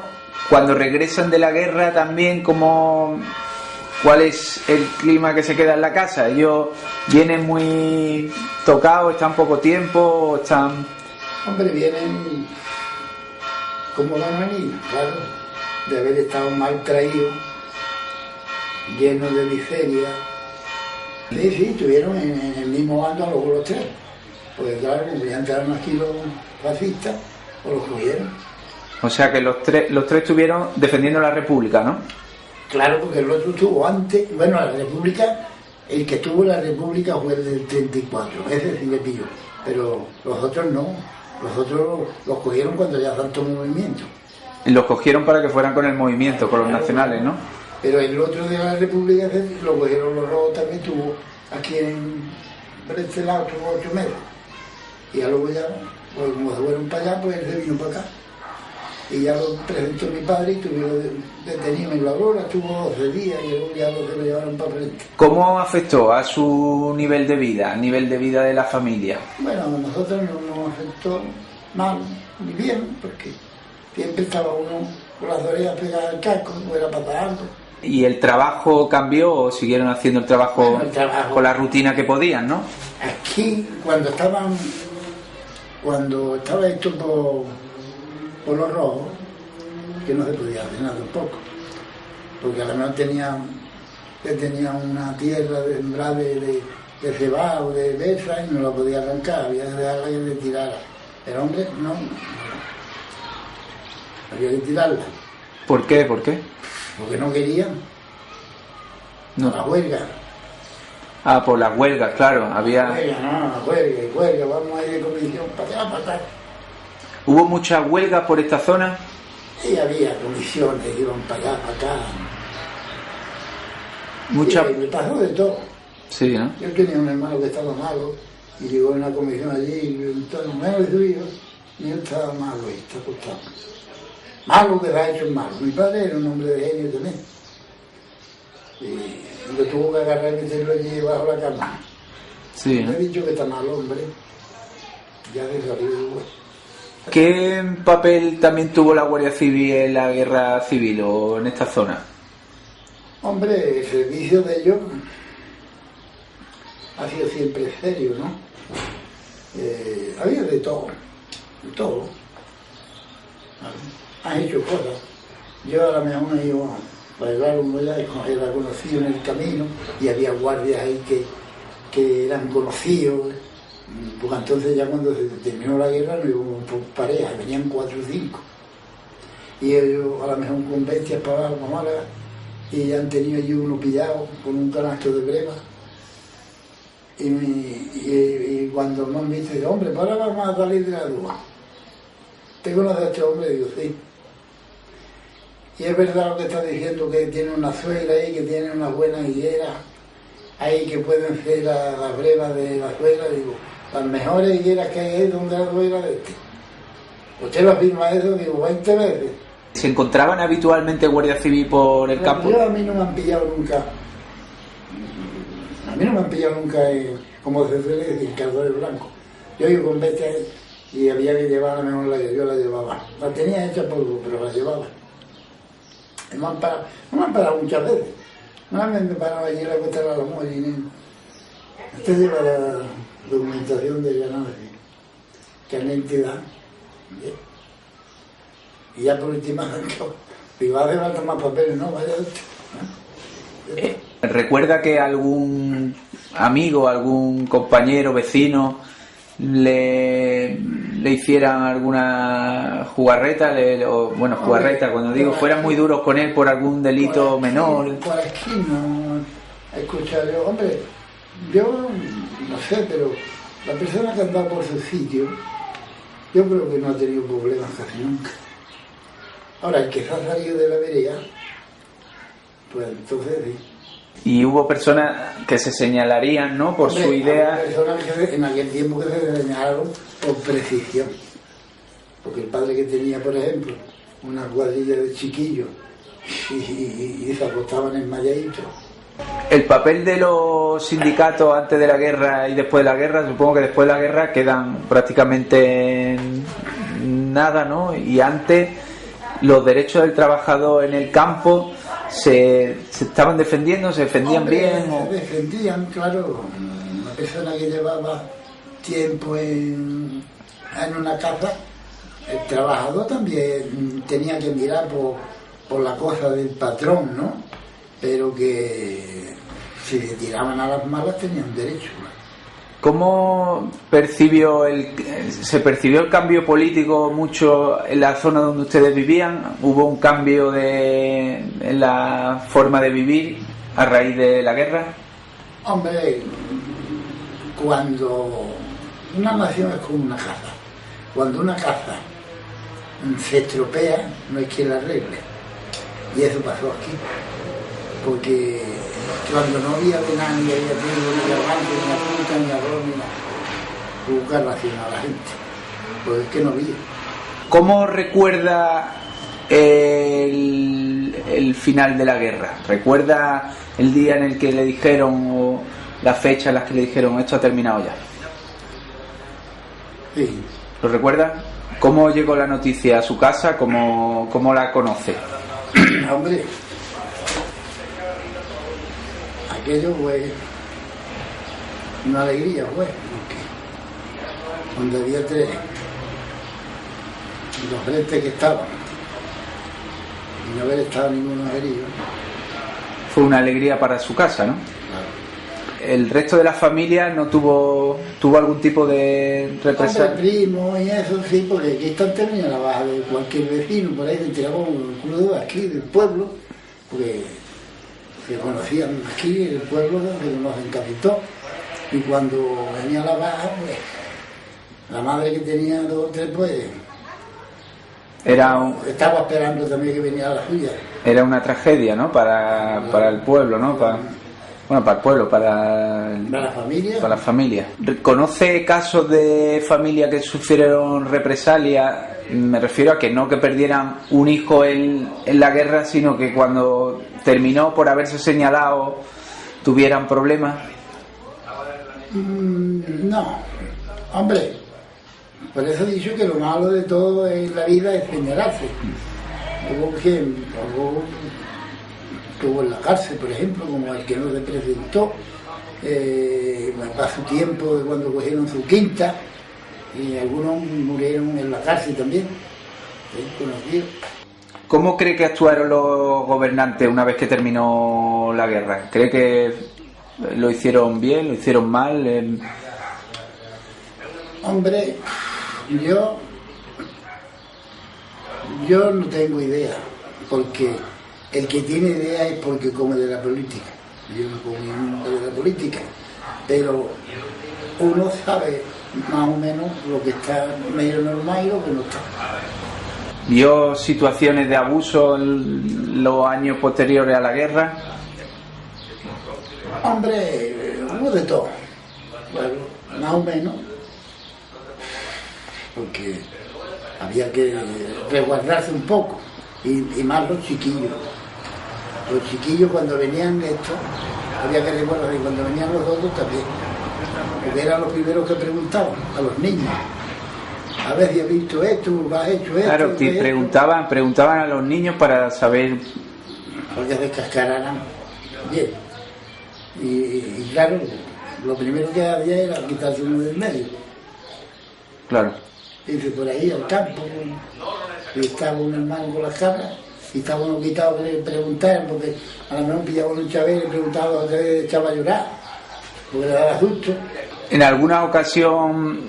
[SPEAKER 2] cuando regresan de la guerra también, ¿cuál es el clima que se queda en la casa? ¿Ellos vienen muy tocados, están poco tiempo, están...?
[SPEAKER 1] Hombre, vienen como van a venir, claro, de haber estado mal traídos, llenos de miseria. Sí, estuvieron en el mismo bando a los tres, porque claro, como ya entraron aquí los fascistas, o los cogieron.
[SPEAKER 2] O sea que los tres estuvieron defendiendo la República, ¿no?
[SPEAKER 1] Claro, porque el otro estuvo antes, bueno, la República, el que estuvo en la República fue el del 34, ese sí le pilló, pero los otros no, los otros los cogieron cuando ya tanto movimiento.
[SPEAKER 2] Y los cogieron para que fueran con el movimiento, con los nacionales, ¿no?
[SPEAKER 1] Pero el otro de la República lo cogieron los robos también, tuvo aquí por este lado, tuvo 8 meses. Y ya luego ya, pues como se fueron para allá, pues él se vino para acá. Y ya lo presentó mi padre y tuvieron detenido en la Aurora, estuvo 12 días y luego ya lo llevaron para frente.
[SPEAKER 2] ¿Cómo afectó a su nivel de vida, al nivel de vida de la familia?
[SPEAKER 1] Bueno, a nosotros no nos afectó mal ni bien, porque siempre estaba uno con las orejas pegadas al casco, no era patarando.
[SPEAKER 2] ¿Y el trabajo cambió o siguieron haciendo el trabajo,
[SPEAKER 1] bueno, el trabajo
[SPEAKER 2] con la rutina que podían, no?
[SPEAKER 1] Aquí, cuando estaba esto por los rojos, que no se podía hacer nada tampoco, porque a lo mejor tenía una tierra sembrada de cebado, de besa, y no la podía arrancar, había que dejarla y de tirarla. El hombre no, había que tirarla.
[SPEAKER 2] ¿Por qué?
[SPEAKER 1] Porque no querían.
[SPEAKER 2] No.
[SPEAKER 1] La huelga.
[SPEAKER 2] Ah, por las huelgas, claro, había...
[SPEAKER 1] La huelga, vamos a ir de comisión para allá.
[SPEAKER 2] ¿Hubo muchas huelgas por esta zona?
[SPEAKER 1] Sí, había comisiones que iban para allá, para acá.
[SPEAKER 2] Mucha...
[SPEAKER 1] Sí, me pasó de todo.
[SPEAKER 2] Sí, ¿no?
[SPEAKER 1] Yo tenía un hermano que estaba malo y llegó a una comisión allí y me preguntó, no me su hijo, y yo estaba malo y está acostado. Malo que ha hecho malo. Mi padre era un hombre de genio también. Y lo tuvo que agarrar y meterlo allí bajo la cama.
[SPEAKER 2] Sí, ¿no?
[SPEAKER 1] Me he dicho que está mal, hombre. Ya se salió de hueso.
[SPEAKER 2] ¿Qué papel también tuvo la Guardia Civil en la guerra civil o en esta zona?
[SPEAKER 1] Hombre, el servicio de ellos ha sido siempre serio, ¿no? Había de todo. Han hecho cosas. Yo a la mejor me iba a bailar uno ya, era conocido en el camino y había guardias ahí que eran conocidos. Porque entonces ya cuando se terminó la guerra no íbamos por parejas, venían 4 o 5. Y ellos a lo mejor con bestias para Málaga y ya han tenido allí uno pillado con un canasto de breva. Y cuando me han visto, digo, hombre, para vamos a salir de la grúa. ¿Te conoces a este hombre? Digo, sí. Y es verdad lo que está diciendo, que tiene una suegra ahí, que tiene una buena higuera ahí que pueden ser las brevas de la suegra. Digo, las mejores higueras que hay ahí donde la suegra de este. ¿Usted lo afirma eso? Digo, 20 veces.
[SPEAKER 2] ¿Se encontraban habitualmente Guardia Civil por el campo?
[SPEAKER 1] Yo a mí no me han pillado nunca mí no me han pillado nunca, como se suele decir, cazadores blancos. Yo iba con bestias y había que llevarla, mejor yo la llevaba. La tenía hecha polvo, pero la llevaba. Y no me han parado muchas veces. No me parado allí en la Cuesta de la Lomos y este lleva la documentación de ganancia, que es la entidad. Y ya por última, digo, hace falta más papeles, no, vaya esto.
[SPEAKER 2] ¿Recuerda que algún amigo, algún compañero, vecino le hicieran alguna jugarreta? Jugarreta, cuando digo, fueran muy duros con él por algún delito menor.
[SPEAKER 1] Por aquí no he escuchado yo, hombre, yo no sé, pero la persona que ha andado por su sitio, yo creo que no ha tenido problemas casi nunca. Ahora, el que se ha salido de la vereda, pues entonces sí.
[SPEAKER 2] Y hubo personas que se señalarían, ¿no?, por su idea.
[SPEAKER 1] Personas que en aquel tiempo que se señalaron por precisión. Porque el padre que tenía, por ejemplo, una cuadrilla de chiquillos y se acostaban enmayaditos.
[SPEAKER 2] El papel de los sindicatos antes de la guerra y después de la guerra, supongo que después de la guerra quedan prácticamente en nada, ¿no? Y antes los derechos del trabajador en el campo se estaban defendiendo, se defendían bien.
[SPEAKER 1] Se defendían, claro. Una persona que llevaba tiempo en una casa, el trabajador también tenía que mirar por la cosa del patrón, ¿no? Pero que si se tiraban a las malas tenían derecho.
[SPEAKER 2] ¿Cómo se percibió el cambio político mucho en la zona donde ustedes vivían? ¿Hubo un cambio en la forma de vivir a raíz de la guerra?
[SPEAKER 1] Hombre, cuando una nación es como una casa, cuando una casa se estropea, no hay quien la arregle. Y eso pasó aquí. Porque cuando no había de nada, ni había trigo, ni garbanzo, ni azúcar, ni arroz, ni nada, buscar racionar a la gente, pues es que no había.
[SPEAKER 2] ¿Cómo recuerda el final de la guerra? ¿Recuerda el día en el que le dijeron, o la fecha en la que le dijeron, esto ha terminado ya?
[SPEAKER 1] Sí.
[SPEAKER 2] ¿Lo recuerda? ¿Cómo llegó la noticia a su casa? ¿Cómo la conoce?
[SPEAKER 1] Hombre, aquello fue una alegría, pues, porque donde había los frentes que estaban y no haber estado ninguno herido.
[SPEAKER 2] Fue una alegría para su casa, ¿no?
[SPEAKER 1] Claro.
[SPEAKER 2] ¿El resto de la familia no tuvo algún tipo de represalia?
[SPEAKER 1] Primo y eso sí, porque aquí están terminando la baja de cualquier vecino, por ahí se tiraba un club aquí del pueblo, porque se conocían aquí en el pueblo, se conocen casi todos, y cuando venía la baja, pues la madre que tenía 2 o 3, pues estaba esperando también que viniera la suya.
[SPEAKER 2] Era una tragedia, ¿no? Para el pueblo, ¿no? Para el pueblo, para
[SPEAKER 1] la familia.
[SPEAKER 2] Para la familia. ¿Conoce casos de familia que sufrieron represalias? Me refiero a que no que perdieran un hijo en la guerra, sino que cuando terminó, por haberse señalado, tuvieran problemas.
[SPEAKER 1] No, hombre, por eso he dicho que lo malo de todo en la vida es señalarse. Hubo quien estuvo en la cárcel, por ejemplo, como el que no se presentó, a su tiempo de cuando cogieron su quinta, y algunos murieron en la cárcel también, conocidos.
[SPEAKER 2] ¿Cómo cree que actuaron los gobernantes una vez que terminó la guerra? ¿Cree que lo hicieron bien, lo hicieron mal?
[SPEAKER 1] Hombre, yo no tengo idea, porque el que tiene idea es porque come de la política. Yo no comí nunca de la política, pero uno sabe más o menos lo que está medio normal y lo que no está.
[SPEAKER 2] ¿Vio situaciones de abuso en los años posteriores a la guerra?
[SPEAKER 1] Hombre, hubo de todo. Bueno, más o menos, porque había que resguardarse un poco, y más los chiquillos. Los chiquillos cuando venían estos, había que recordar, y cuando venían los otros también, porque eran los primeros que preguntaban a los niños. A ver si has visto esto, has hecho esto.
[SPEAKER 2] Claro, te preguntaban a los niños para saber.
[SPEAKER 1] Porque descascararan bien. Y claro, lo primero que había era quitarse uno del medio.
[SPEAKER 2] Claro.
[SPEAKER 1] Dice, por ahí al campo, y estaba un hermano con las cabras, y estaba uno quitado que le preguntaran, porque a lo mejor pillaba un chaval y le preguntaba, se echaba a llorar, porque le daba susto.
[SPEAKER 2] ¿En alguna ocasión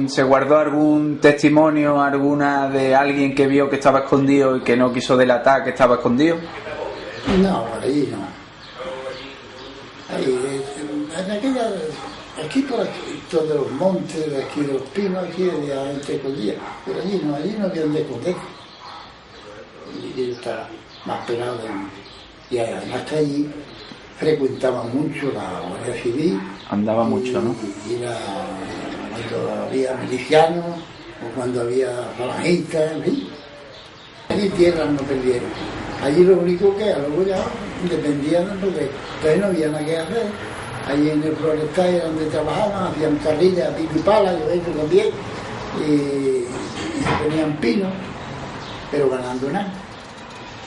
[SPEAKER 2] se guardó algún testimonio, alguna de alguien que vio que estaba escondido y que no quiso delatar que estaba escondido?
[SPEAKER 1] No, por allí no. Ahí, en aquella, aquí por aquí, todos los montes, de aquí de los pinos, aquí había gente escondida, pero allí no había donde esconder. Y estaba más pelado. Y además que allí frecuentaban mucho la Guardia Civil.
[SPEAKER 2] Andaba mucho, ¿no?
[SPEAKER 1] Y cuando había milicianos o cuando había falangistas, en fin. Allí tierras no perdieron. Allí lo único que luego ya dependían, porque entonces no había nada que hacer. Allí en el Florestay era donde trabajaban, hacían carrillas, pico y pala, yo eso también, y se ponían pinos, pero ganando nada.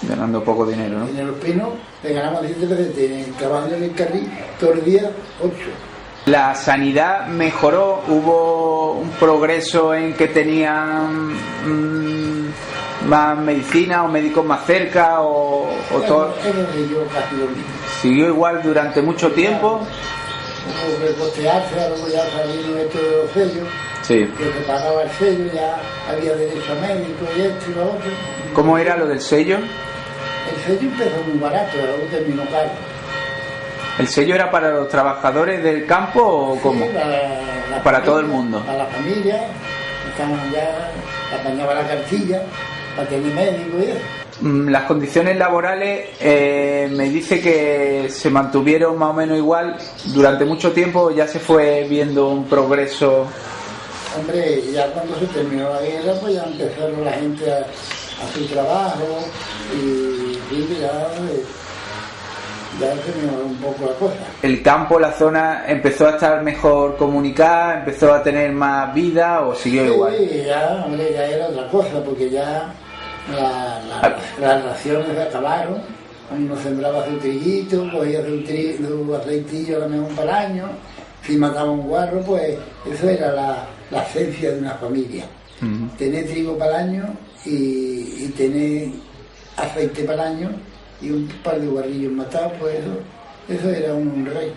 [SPEAKER 2] Ganando poco dinero, ¿no?
[SPEAKER 1] En los pinos le ganamos 7 veces, trabajando en el carril todo el día 8.
[SPEAKER 2] La sanidad mejoró, hubo un progreso en que tenían más medicina o médicos más cerca o todo. Siguió igual durante mucho tiempo.
[SPEAKER 1] Hubo que costearse, luego ya salieron estos de los sellos.
[SPEAKER 2] Sí.
[SPEAKER 1] Que se pagaba el sello, ya había derecho a médico y esto y lo otro.
[SPEAKER 2] ¿Cómo era lo del sello?
[SPEAKER 1] El sello empezó muy barato, luego terminó caro.
[SPEAKER 2] ¿El sello era para los trabajadores del campo o cómo?
[SPEAKER 1] Sí,
[SPEAKER 2] para
[SPEAKER 1] familia,
[SPEAKER 2] todo el mundo.
[SPEAKER 1] Para la familia, estaban ya, apañaba la cartilla para tener médico y eso.
[SPEAKER 2] Las condiciones laborales me dice que se mantuvieron más o menos igual durante mucho tiempo, ya se fue viendo un progreso.
[SPEAKER 1] Hombre, ya cuando se terminó la guerra, pues ya empezaron la gente a su trabajo y ya se mejoró un poco la cosa.
[SPEAKER 2] ¿El campo, la zona, empezó a estar mejor comunicada, empezó a tener más vida o siguió igual?
[SPEAKER 1] Sí, ya, hombre, ya era otra cosa, porque ya las raciones se acabaron. Uno sembraba su triguito, cogía su aceitillo a lo mejor para el año. Si mataba un guarro, pues eso era la esencia de una familia. Tener trigo para el año y tener aceite para el año y un par de guarrillos matados, pues eso era un rey.